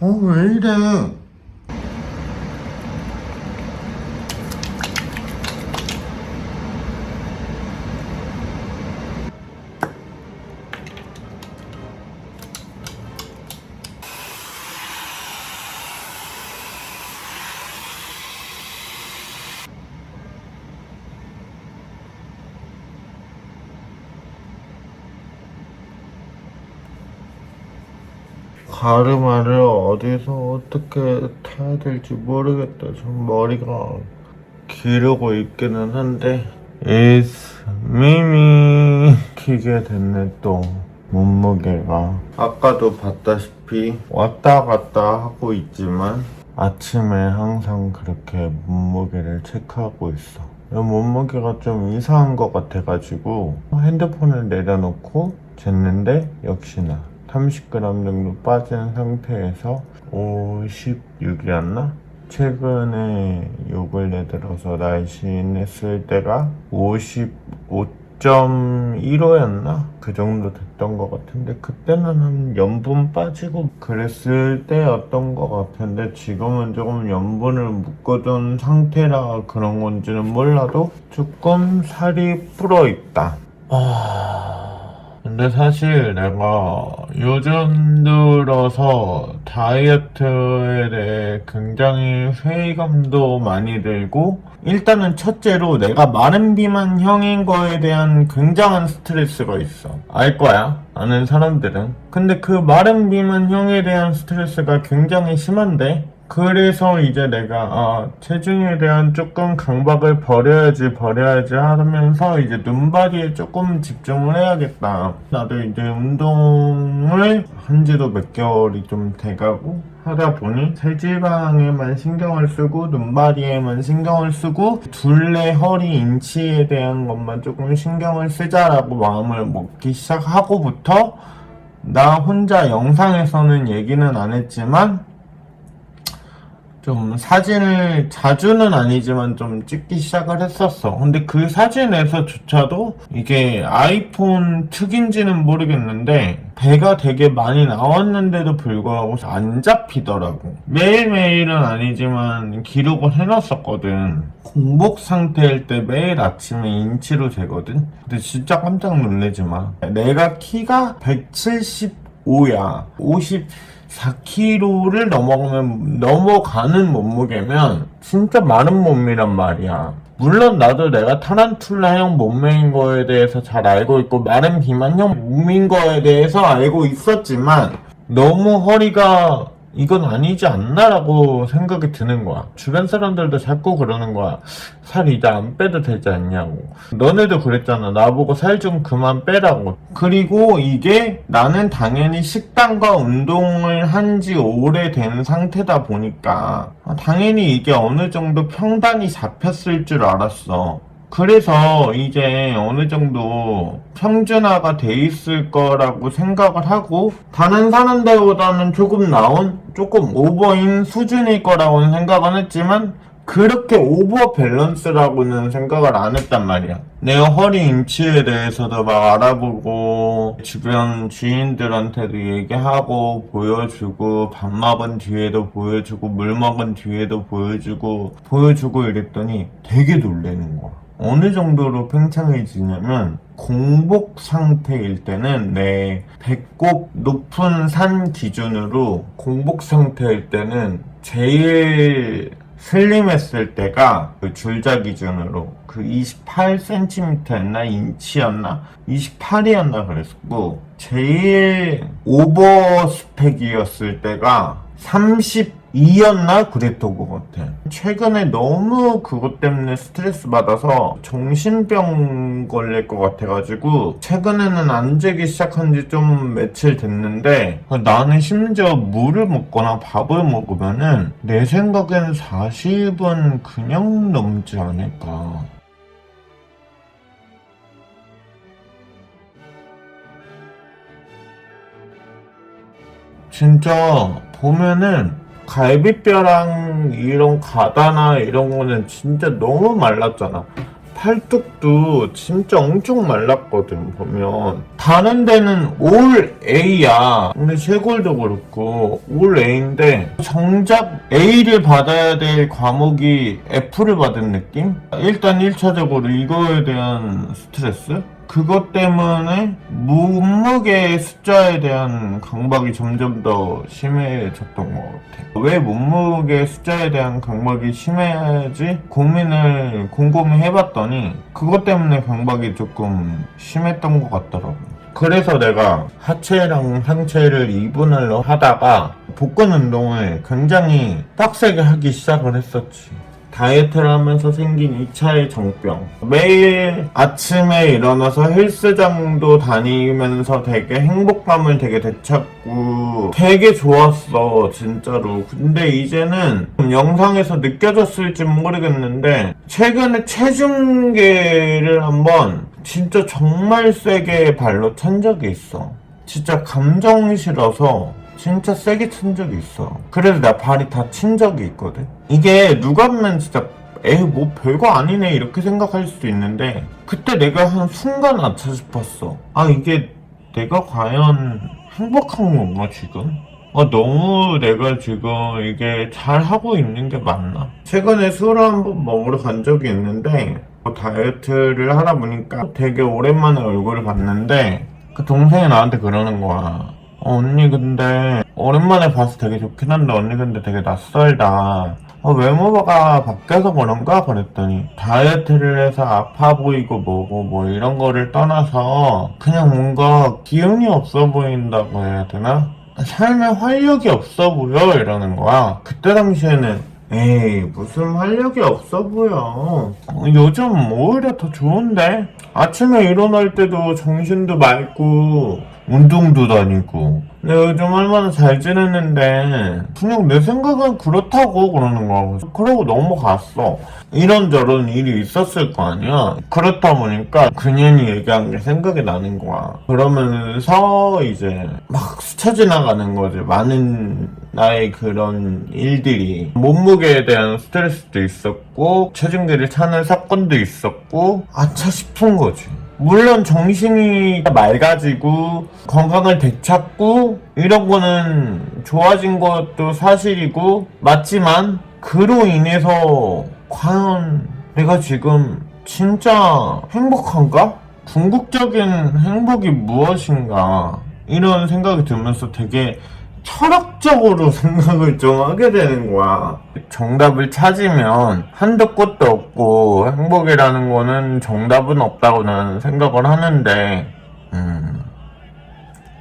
왜 이래? 가르마를 어디서 어떻게 타야 될지 모르겠다. 좀 머리가 기르고 있기는 한데. It's 미미 키게 됐네. 또 몸무게가 아까도 봤다시피 왔다 갔다 하고 있지만 아침에 항상 그렇게 몸무게를 체크하고 있어. 몸무게가 좀 이상한 것 같아가지고 핸드폰을 내려놓고 쟀는데 역시나 30g 정도 빠진 상태에서 56이었나? 최근에 요 근래 들어서 날씬했을 때가 55.15였나? 그 정도 됐던 것 같은데 그때는 한 염분 빠지고 그랬을 때였던 것 같은데 지금은 조금 염분을 묶어둔 상태라 그런 건지는 몰라도 조금 살이 불어있다. 근데 사실 내가 요즘 들어서 다이어트에 대해 굉장히 회의감도 많이 들고, 일단은 첫째로 내가 마른 비만형인 거에 대한 굉장한 스트레스가 있어. 알 거야, 아는 사람들은. 근데 그 마른 비만형에 대한 스트레스가 굉장히 심한데, 그래서 이제 내가 체중에 대한 조금 강박을 버려야지 하면서 이제 눈바디에 조금 집중을 해야겠다. 나도 이제 운동을 한 지도 몇 개월이 좀 돼가고 하다 보니 체지방에만 신경을 쓰고 눈바디에만 신경을 쓰고 둘레, 허리, 인치에 대한 것만 조금 신경을 쓰자라고 마음을 먹기 시작하고부터 나 혼자 영상에서는 얘기는 안 했지만 좀 사진을 자주는 아니지만 좀 찍기 시작을 했었어. 근데 그 사진에서조차도 이게 아이폰 특인지는 모르겠는데 배가 되게 많이 나왔는데도 불구하고 안 잡히더라고. 매일매일은 아니지만 기록을 해놨었거든. 공복 상태일 때 매일 아침에 인치로 재거든. 근데 진짜 깜짝 놀라지 마. 내가 키가 175야. 4kg를 넘어가는 몸무게면 진짜 마른 몸이란 말이야. 물론 나도 내가 타란툴라형 몸매인 거에 대해서 잘 알고 있고 마른 비만형 몸인 거에 대해서 알고 있었지만 너무 허리가 이건 아니지 않나라고 생각이 드는 거야. 주변 사람들도 자꾸 그러는 거야. 살 이제 안 빼도 되지 않냐고. 너네도 그랬잖아. 나보고 살 좀 그만 빼라고. 그리고 이게 나는 당연히 식단과 운동을 한 지 오래된 상태다 보니까 당연히 이게 어느 정도 평단이 잡혔을 줄 알았어. 그래서 이제 어느 정도 평준화가 돼 있을 거라고 생각을 하고 다른 사람들보다는 조금 오버인 수준일 거라고는 생각은 했지만 그렇게 오버 밸런스라고는 생각을 안 했단 말이야. 내가 허리 인치에 대해서도 막 알아보고 주변 지인들한테도 얘기하고 보여주고 밥 먹은 뒤에도 보여주고 물 먹은 뒤에도 보여주고 이랬더니 되게 놀라는 거야. 어느 정도로 팽창해지냐면 공복 상태일 때는 내 배꼽 높은 산 기준으로 공복 상태일 때는 제일 슬림했을 때가 그 줄자 기준으로 그 28cm였나 인치였나 28이었나 그랬고 제일 오버 스펙이었을 때가 32였나 그랬던 것 같아. 최근에 너무 그것 때문에 스트레스 받아서 정신병 걸릴 것 같아가지고 최근에는 안 재기 시작한 지 좀 며칠 됐는데 나는 심지어 물을 먹거나 밥을 먹으면은 내 생각에는 40은 그냥 넘지 않을까. 진짜 보면은 갈비뼈랑 이런 가다나 이런 거는 진짜 너무 말랐잖아. 팔뚝도 진짜 엄청 말랐거든. 보면 다른 데는 올 A야. 근데 쇄골도 그렇고 올 A인데 정작 A를 받아야 될 과목이 F를 받은 느낌? 일단 1차적으로 이거에 대한 스트레스? 그것 때문에 몸무게 숫자에 대한 강박이 점점 더 심해졌던 것 같아. 왜 몸무게 숫자에 대한 강박이 심해야지 고민을 곰곰이 해봤더니 그것 때문에 강박이 조금 심했던 것 같더라고. 그래서 내가 하체랑 상체를 이분할로 하다가 복근 운동을 굉장히 빡세게 하기 시작을 했었지. 다이어트를 하면서 생긴 2차의 정병. 매일 아침에 일어나서 헬스장도 다니면서 되게 행복감을 되게 되찾고 되게 좋았어, 진짜로. 근데 이제는 영상에서 느껴졌을지 모르겠는데 최근에 체중계를 한번 진짜 정말 세게 발로 찬 적이 있어. 진짜 감정이 싫어서 진짜 세게 친 적이 있어. 그래서 나 발이 다친 적이 있거든. 이게 누가 보면 진짜 에이 뭐 별거 아니네 이렇게 생각할 수도 있는데 그때 내가 한 순간 아차 싶었어. 아 이게 내가 과연 행복한 건가 지금? 너무 내가 지금 이게 잘 하고 있는 게 맞나? 최근에 술을 한번 먹으러 간 적이 있는데 다이어트를 하다 보니까 되게 오랜만에 얼굴을 봤는데 그 동생이 나한테 그러는 거야. 언니 근데 오랜만에 봐서 되게 좋긴 한데 언니 근데 되게 낯설다. 외모가 바뀌어서 그런가? 그랬더니 다이어트를 해서 아파 보이고 뭐고 뭐 이런 거를 떠나서 그냥 뭔가 기운이 없어 보인다고 해야 되나? 삶에 활력이 없어 보여 이러는 거야. 그때 당시에는 에이 무슨 활력이 없어 보여. 요즘 오히려 더 좋은데? 아침에 일어날 때도 정신도 맑고 운동도 다니고 내가 요즘 얼마나 잘 지냈는데 그냥 내 생각은 그렇다고 그러는 거야. 그러고 넘어갔어. 이런저런 일이 있었을 거 아니야. 그렇다 보니까 그년이 얘기한 게 생각이 나는 거야. 그러면서 이제 막 스쳐 지나가는 거지. 많은 나의 그런 일들이 몸무게에 대한 스트레스도 있었고 체중계를 차는 사건도 있었고 아차 싶은 거지. 물론 정신이 맑아지고 건강을 되찾고 이런 거는 좋아진 것도 사실이고 맞지만 그로 인해서 과연 내가 지금 진짜 행복한가? 궁극적인 행복이 무엇인가? 이런 생각이 들면서 되게 철학적으로 생각을 좀 하게 되는 거야. 정답을 찾으면 한도 끝도 없고 행복이라는 거는 정답은 없다고 나는 생각을 하는데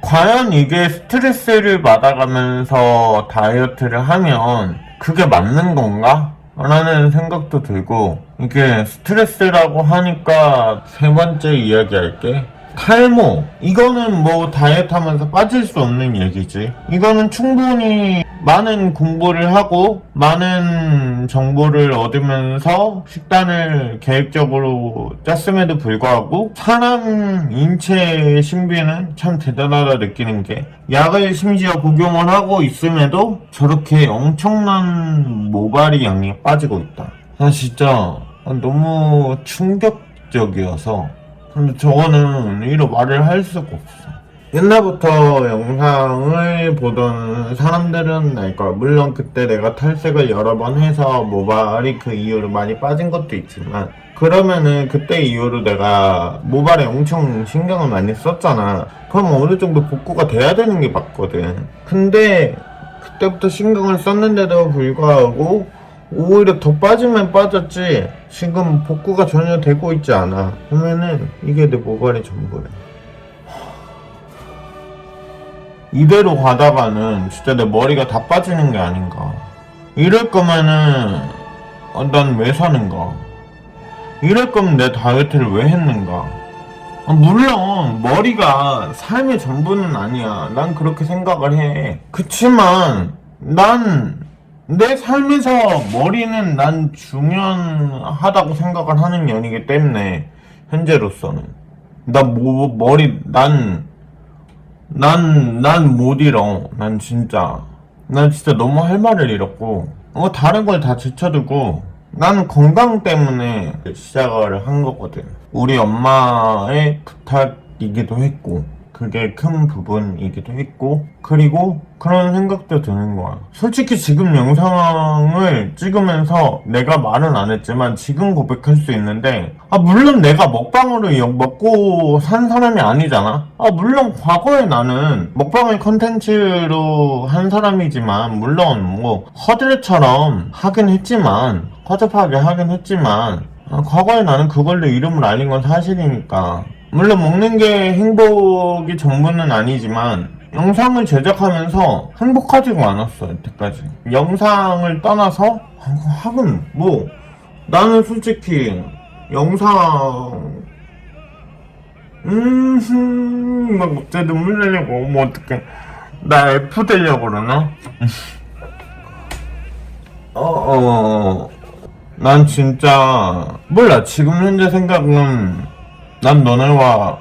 과연 이게 스트레스를 받아가면서 다이어트를 하면 그게 맞는 건가? 라는 생각도 들고 이게 스트레스라고 하니까 세 번째 이야기할게. 탈모. 이거는 뭐 다이어트 하면서 빠질 수 없는 얘기지. 이거는 충분히 많은 공부를 하고 많은 정보를 얻으면서 식단을 계획적으로 짰음에도 불구하고 사람 인체의 신비는 참 대단하다 느끼는 게 약을 심지어 복용을 하고 있음에도 저렇게 엄청난 모발이 양이 빠지고 있다. 진짜 너무 충격적이어서 근데 저거는 이로 말을 할 수가 없어. 옛날부터 영상을 보던 사람들은 알 거야. 물론 그때 내가 탈색을 여러 번 해서 모발이 그 이후로 많이 빠진 것도 있지만 그러면은 그때 이후로 내가 모발에 엄청 신경을 많이 썼잖아. 그럼 어느 정도 복구가 돼야 되는 게 맞거든. 근데 그때부터 신경을 썼는데도 불구하고 오히려 더 빠지면 빠졌지 지금 복구가 전혀 되고 있지 않아. 그러면은 이게 내 모발의 전부래. 이대로 가다가는 진짜 내 머리가 다 빠지는 게 아닌가. 이럴 거면은 난 왜 사는가. 이럴 거면 내 다이어트를 왜 했는가. 물론 머리가 삶의 전부는 아니야. 난 그렇게 생각을 해. 그치만 난 내 삶에서 머리는 난 중요하다고 생각을 하는 년이기 때문에 현재로서는 머리 난 못 잃어. 난 진짜 너무 할 말을 잃었고 다른 걸 다 제쳐두고 나는 건강 때문에 시작을 한 거거든. 우리 엄마의 부탁이기도 했고, 그게 큰 부분이기도 했고, 그리고 그런 생각도 드는 거야. 솔직히 지금 영상을 찍으면서 내가 말은 안 했지만 지금 고백할 수 있는데, 물론 내가 먹방으로 먹고 산 사람이 아니잖아. 물론 과거에 나는 먹방을 컨텐츠로 한 사람이지만, 물론 뭐 허드렛처럼 하긴 했지만, 허접하게 하긴 했지만, 과거에 나는 그걸로 이름을 알린 건 사실이니까. 물론 먹는 게 행복이 전부는 아니지만 영상을 제작하면서 행복하지가 않았어 여태까지. 영상을 떠나서 하긴 뭐 나는 솔직히 영상 막 갑자기 눈물 나려고 뭐 어떡해. 나 F 되려고 그러나? 난 진짜 몰라. 지금 현재 생각은 난 너네와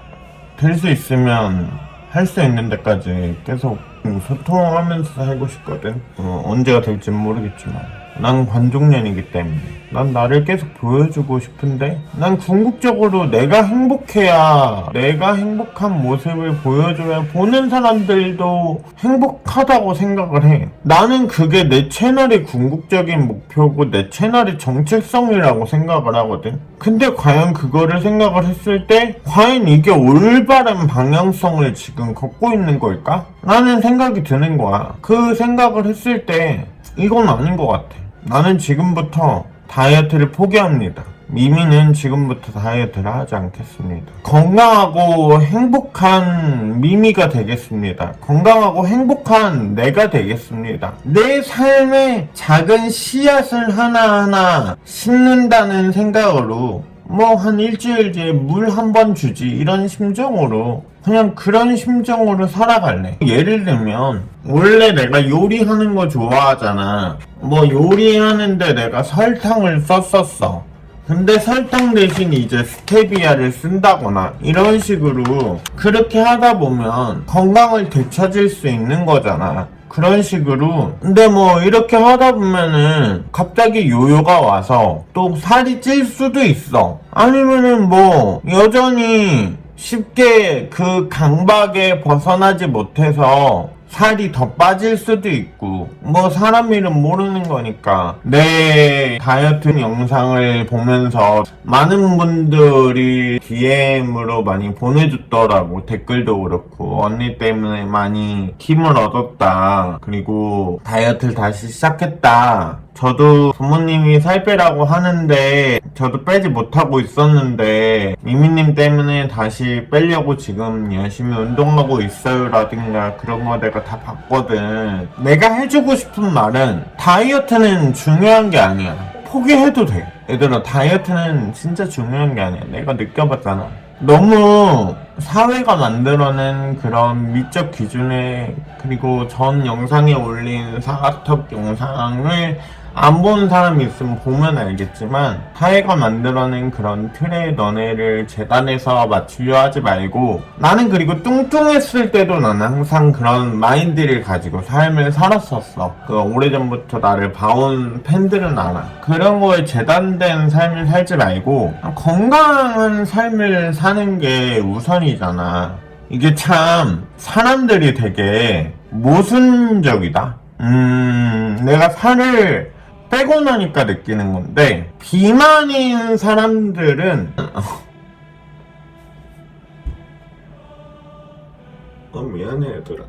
될 수 있으면 할 수 있는 데까지 계속 소통하면서 살고 싶거든. 언제가 될진 모르겠지만 난 관종년이기 때문에 난 나를 계속 보여주고 싶은데, 난 궁극적으로 내가 행복해야, 내가 행복한 모습을 보여줘야 보는 사람들도 행복하다고 생각을 해. 나는 그게 내 채널의 궁극적인 목표고 내 채널의 정체성이라고 생각을 하거든. 근데 과연 그거를 생각을 했을 때 과연 이게 올바른 방향성을 지금 걷고 있는 걸까? 라는 생각이 드는 거야. 그 생각을 했을 때 이건 아닌 것 같아. 나는 지금부터 다이어트를 포기합니다. 미미는 지금부터 다이어트를 하지 않겠습니다. 건강하고 행복한 미미가 되겠습니다. 건강하고 행복한 내가 되겠습니다. 내 삶의 작은 씨앗을 하나하나 심는다는 생각으로 뭐 한 일주일 뒤에 물 한 번 주지 이런 심정으로, 그냥 그런 심정으로 살아갈래. 예를 들면 원래 내가 요리하는 거 좋아하잖아. 뭐 요리하는데 내가 설탕을 썼었어. 근데 설탕 대신 이제 스테비아를 쓴다거나 이런 식으로 그렇게 하다 보면 건강을 되찾을 수 있는 거잖아. 그런 식으로. 근데 뭐 이렇게 하다 보면은 갑자기 요요가 와서 또 살이 찔 수도 있어. 아니면은 뭐 여전히 쉽게 그 강박에 벗어나지 못해서 살이 더 빠질 수도 있고, 뭐 사람 이름 모르는 거니까. 내 다이어트 영상을 보면서 많은 분들이 DM으로 많이 보내줬더라고. 댓글도 그렇고, 언니 때문에 많이 힘을 얻었다, 그리고 다이어트를 다시 시작했다. 저도 부모님이 살 빼라고 하는데 저도 빼지 못하고 있었는데 미미님 때문에 다시 빼려고 지금 열심히 운동하고 있어요 라든가 그런 거 내가 다 봤거든. 내가 해주고 싶은 말은 다이어트는 중요한 게 아니야. 포기해도 돼. 얘들아, 다이어트는 진짜 중요한 게 아니야. 내가 느껴봤잖아. 너무 사회가 만들어낸 그런 미적 기준에, 그리고 전 영상에 올린 사각턱 영상을 안 본 사람이 있으면 보면 알겠지만, 사회가 만들어낸 그런 틀에 너네를 재단해서 맞추려 하지 말고, 나는 그리고 뚱뚱했을 때도 나는 항상 그런 마인드를 가지고 삶을 살았었어. 오래전부터 나를 봐온 팬들은 알아. 그런 거에 재단된 삶을 살지 말고 건강한 삶을 사는 게 우선이잖아. 이게 참 사람들이 되게 모순적이다. 내가 살을 빼고 나니까 느끼는 건데, 비만인 사람들은 미안해 얘들아.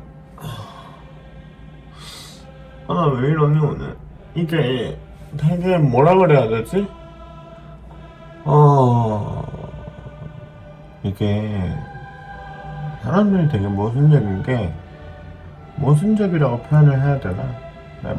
나 왜 이러니 오늘. 이게 되게 뭐라 그래야 되지? 이게 사람들이 되게 모순적인 게, 모순적이라고 표현을 해야 되나?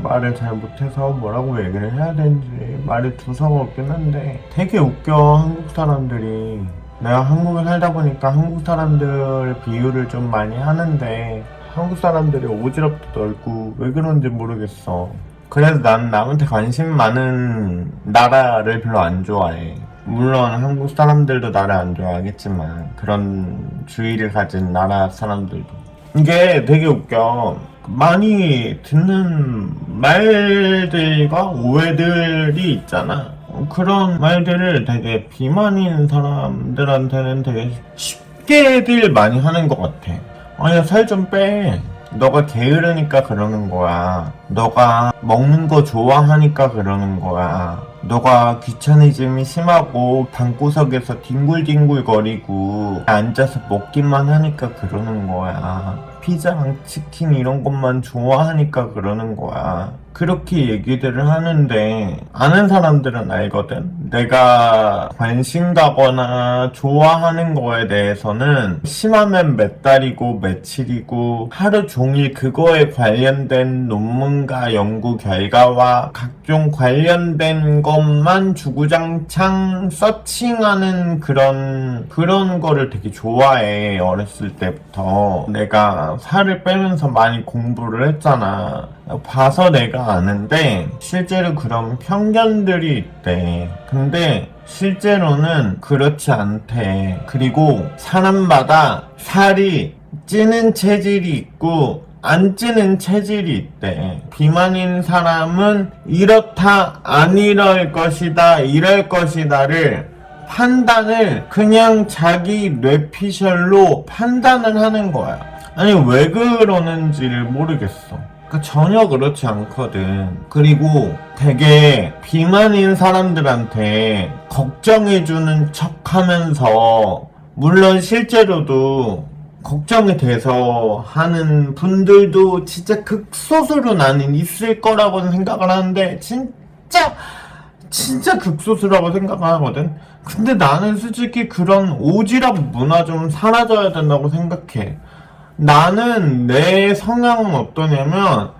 말을 잘 못해서 뭐라고 얘기를 해야 되는지 말이 두서가 없긴 한데, 되게 웃겨. 한국 사람들이, 내가 한국에 살다 보니까 한국 사람들 비유를 좀 많이 하는데, 한국 사람들이 오지랖도 넓고 왜 그런지 모르겠어. 그래서 난 남한테 관심 많은 나라를 별로 안 좋아해. 물론 한국 사람들도 나를 안 좋아하겠지만, 그런 주의를 가진 나라 사람들도. 이게 되게 웃겨. 많이 듣는 말들과 오해들이 있잖아. 그런 말들을 되게 비만인 사람들한테는 되게 쉽게들 많이 하는 것 같아. 아니야, 살 좀 빼. 너가 게으르니까 그러는 거야. 너가 먹는 거 좋아하니까 그러는 거야. 너가 귀차니즘이 심하고 방구석에서 뒹굴뒹굴거리고 앉아서 먹기만 하니까 그러는 거야. 피자랑 치킨 이런 것만 좋아하니까 그러는 거야. 그렇게 얘기들을 하는데 아는 사람들은 알거든. 내가 관심 가거나 좋아하는 거에 대해서는 심하면 몇 달이고 며칠이고 하루 종일 그거에 관련된 논문과 연구 결과와 각종 관련된 것만 주구장창 서칭하는 그런 거를 되게 좋아해. 어렸을 때부터 내가 살을 빼면서 많이 공부를 했잖아. 봐서 내가 아는데 실제로 그런 편견들이 있대. 근데 실제로는 그렇지 않대. 그리고 사람마다 살이 찌는 체질이 있고 안 찌는 체질이 있대. 비만인 사람은 이렇다, 안 이럴 것이다, 이럴 것이다를 판단을 그냥 자기 뇌피셜로 판단을 하는 거야. 아니, 왜 그러는지를 모르겠어. 그러니까 전혀 그렇지 않거든. 그리고 되게 비만인 사람들한테 걱정해주는 척 하면서, 물론 실제로도 걱정이 돼서 하는 분들도 진짜 극소수로 나는 있을 거라고 생각을 하는데, 진짜 극소수라고 생각을 하거든. 근데 나는 솔직히 그런 오지랖 문화 좀 사라져야 된다고 생각해. 나는 내 성향은 어떠냐면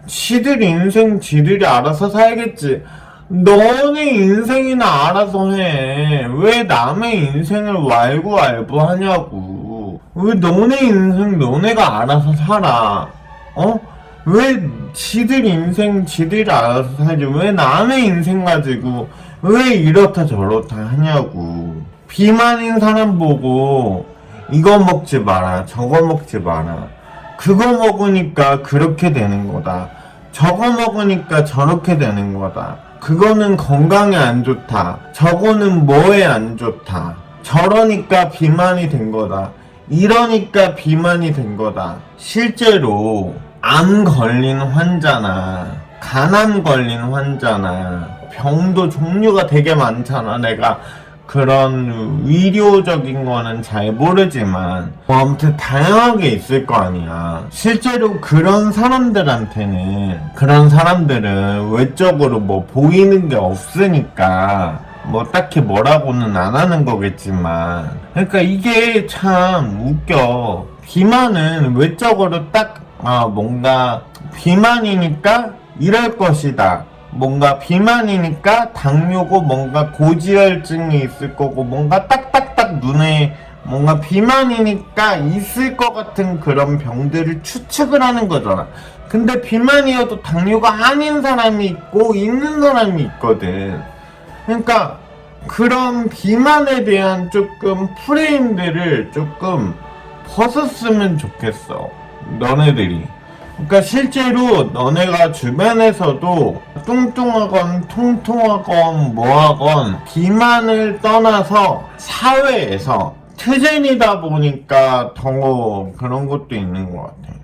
지들 인생 지들이 알아서 살겠지. 너네 인생이나 알아서 해. 왜 남의 인생을 왈구왈부하냐고. 왜 너네 인생 너네가 알아서 살아. 왜 지들 인생 지들이 알아서 살지. 왜 남의 인생 가지고 왜 이렇다 저렇다 하냐고. 비만인 사람 보고 이거 먹지 마라, 저거 먹지 마라. 그거 먹으니까 그렇게 되는 거다. 저거 먹으니까 저렇게 되는 거다. 그거는 건강에 안 좋다. 저거는 뭐에 안 좋다. 저러니까 비만이 된 거다. 이러니까 비만이 된 거다. 실제로 암 걸린 환자나 간암 걸린 환자나 병도 종류가 되게 많잖아. 내가 그런 위료적인 거는 잘 모르지만 아무튼 다양하게 있을 거 아니야. 실제로 그런 사람들은 외적으로 뭐 보이는 게 없으니까 뭐 딱히 뭐라고는 안 하는 거겠지만, 그러니까 이게 참 웃겨. 비만은 외적으로 딱 뭔가 비만이니까 이럴 것이다, 뭔가 비만이니까 당뇨고 뭔가 고지혈증이 있을 거고 뭔가 딱딱딱 눈에 뭔가 비만이니까 있을 것 같은 그런 병들을 추측을 하는 거잖아. 근데 비만이어도 당뇨가 아닌 사람이 있고 있는 사람이 있거든. 그러니까 그런 비만에 대한 조금 프레임들을 조금 벗었으면 좋겠어, 너네들이. 그러니까 실제로 너네가 주변에서도 뚱뚱하건 통통하건 뭐하건 비만을 떠나서 사회에서 트젠이다 보니까 더 그런 것도 있는 것 같아.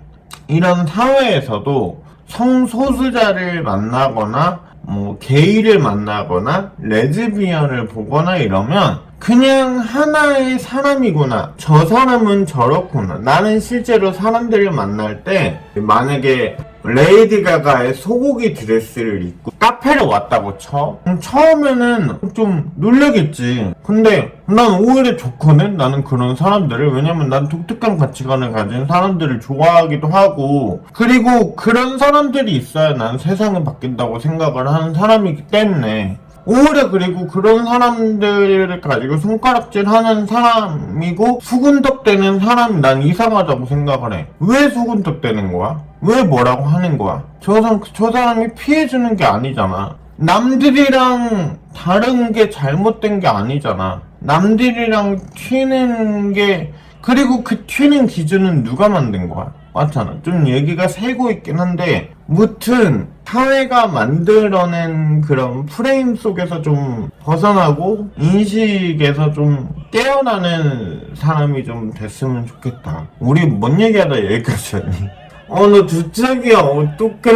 이런 사회에서도 성소수자를 만나거나 뭐 게이를 만나거나 레즈비언을 보거나 이러면 그냥 하나의 사람이구나, 저 사람은 저렇구나. 나는 실제로 사람들을 만날 때 만약에 레이디 가가의 소고기 드레스를 입고 카페를 왔다고 쳐. 처음에는 좀 놀라겠지. 근데 난 오히려 좋거든, 나는 그런 사람들을. 왜냐면 난 독특한 가치관을 가진 사람들을 좋아하기도 하고, 그리고 그런 사람들이 있어야 난 세상이 바뀐다고 생각을 하는 사람이기 때문에 오히려, 그리고 그런 사람들을 가지고 손가락질 하는 사람이고 수군덕대는 사람이 난 이상하다고 생각을 해. 왜 수군덕대는 거야? 왜 뭐라고 하는 거야? 저 사람이 피해주는 게 아니잖아. 남들이랑 다른 게 잘못된 게 아니잖아. 남들이랑 튀는 게, 그리고 그 튀는 기준은 누가 만든 거야? 맞잖아. 좀 얘기가 새고 있긴 한데, 무튼 사회가 만들어낸 그런 프레임 속에서 좀 벗어나고 인식에서 좀 깨어나는 사람이 좀 됐으면 좋겠다. 우리 뭔 얘기하다 여기까지 왔니? 너 주책이야. 어떡해.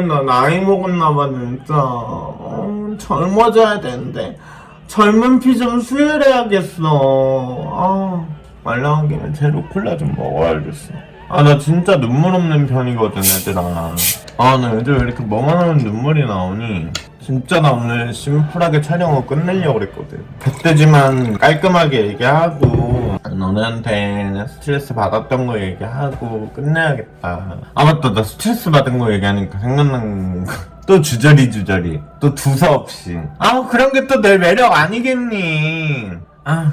나 나이 먹었나봐, 진짜. 젊어져야 되는데. 젊은 피 좀 수혈해야겠어. 말 나온 김에 제로 콜라 좀 먹어야겠어. 나 진짜 눈물 없는 편이거든, 얘들아. 나 요즘 왜 이렇게 멍하는 눈물이 나오니? 진짜 나 오늘 심플하게 촬영을 끝내려고 그랬거든. 그때지만 깔끔하게 얘기하고, 너네한테 스트레스 받았던 거 얘기하고 끝내야겠다. 맞다. 나 스트레스 받은 거 얘기하니까 생각난 거. 또 주저리. 또 두서없이. 그런 게 또 내 매력 아니겠니?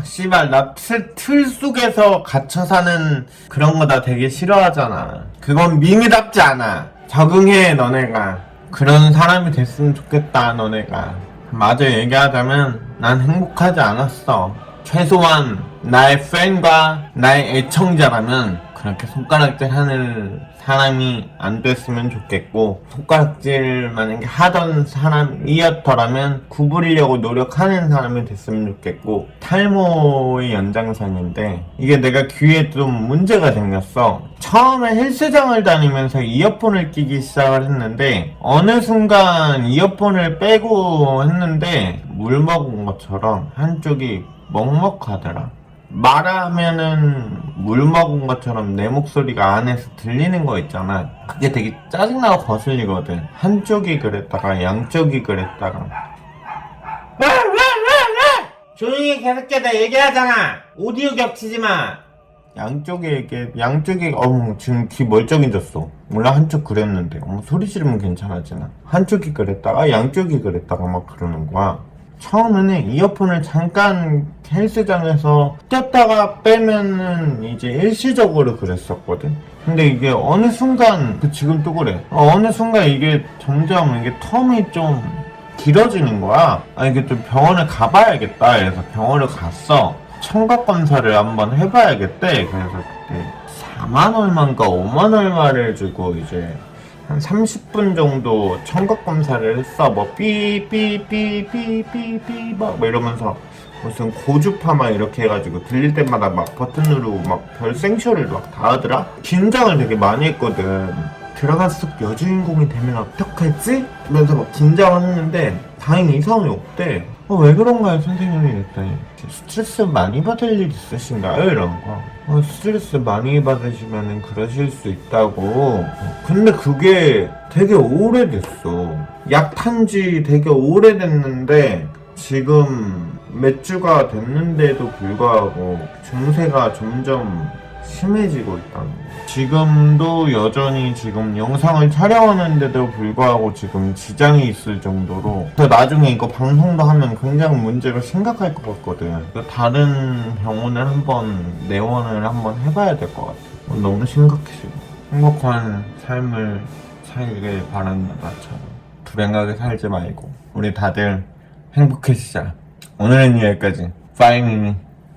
씨발, 나 틀 속에서 갇혀 사는 그런 거 나 되게 싫어하잖아. 그건 미미답지 않아. 적응해, 너네가. 그런 사람이 됐으면 좋겠다, 너네가. 마저 얘기하자면, 난 행복하지 않았어. 최소한, 나의 팬과 나의 애청자라면, 그렇게 손가락질 하는 사람이 안 됐으면 좋겠고, 손가락질 만약에 하던 사람이었더라면 구부리려고 노력하는 사람이 됐으면 좋겠고, 탈모의 연장선인데 이게 내가 귀에 좀 문제가 생겼어. 처음에 헬스장을 다니면서 이어폰을 끼기 시작을 했는데 어느 순간 이어폰을 빼고 했는데 물 먹은 것처럼 한쪽이 먹먹하더라. 말하면은 물 먹은 것처럼 내 목소리가 안에서 들리는 거 있잖아. 그게 되게 짜증나고 거슬리거든. 한쪽이 그랬다가 양쪽이 그랬다가. 조용히 계속해. 나 얘기하잖아. 오디오 겹치지 마. 양쪽이 지금 귀 멀쩡해졌어. 몰라, 한쪽 그랬는데 소리 지르면 괜찮아지나. 한쪽이 그랬다가 양쪽이 그랬다가 막 그러는 거야. 처음에는 이어폰을 잠깐 헬스장에서 꼈다가 빼면은 이제 일시적으로 그랬었거든. 근데 이게 어느 순간, 지금 또 그래. 어느 순간 이게 점점 이게 텀이 좀 길어지는 거야. 이게 좀 병원을 가봐야겠다. 그래서 병원을 갔어. 청각 검사를 한번 해봐야겠대. 그래서 그때 4만 얼마인가 5만 얼마를 주고 이제 한 30분 정도 청각 검사를 했어. 삐삐삐삐삐삐삐 막 이러면서 무슨 고주파 막 이렇게 해가지고 들릴 때마다 막 버튼 누르고 막 별 생쇼를 막 다 하더라. 긴장을 되게 많이 했거든. 들어가서 여주인공이 되면 어떡하지? 하면서 막 긴장을 했는데 다행히 이상이 없대. 왜 그런가요, 선생님이? 그랬더니 스트레스 많이 받을 일 있으신가요? 이런 거. 스트레스 많이 받으시면 그러실 수 있다고. 근데 그게 되게 오래됐어. 약 탄지 되게 오래됐는데 지금 몇 주가 됐는데도 불구하고 증세가 점점 심해지고 있다는 거. 지금도 여전히 지금 영상을 촬영하는데도 불구하고 지금 지장이 있을 정도로 나중에 이거 방송도 하면 굉장히 문제가 심각할 것 같거든. 다른 병원을 한번 내원을 한번 해봐야 될 것 같아. 너무 심각해 지금. 행복한 삶을 살길 바란다. 나처럼 불행하게 살지 말고 우리 다들 행복해지자. 오늘은 여기까지. 파이미미.